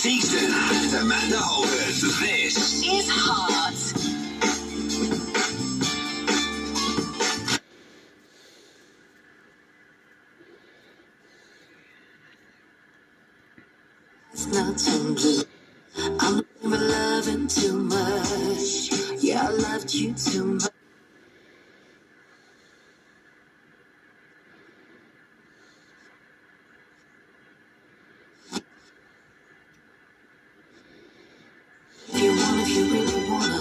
season. Amanda Holders, this is hard. It's not too blue. I'm loving too much. Yeah, I loved you too much. If you really wanna,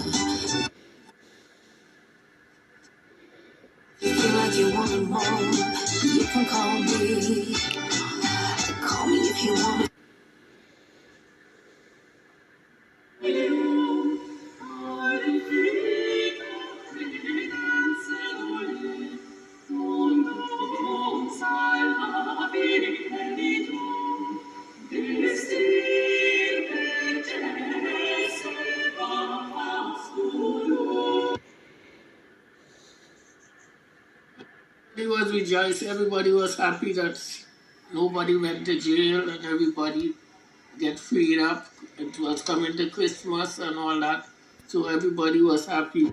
if you feel like you want more, you can call me. Call me if you want. Everybody was rejoiced, everybody was happy that nobody went to jail and everybody get freed up. It was coming to Christmas and all that, so everybody was happy.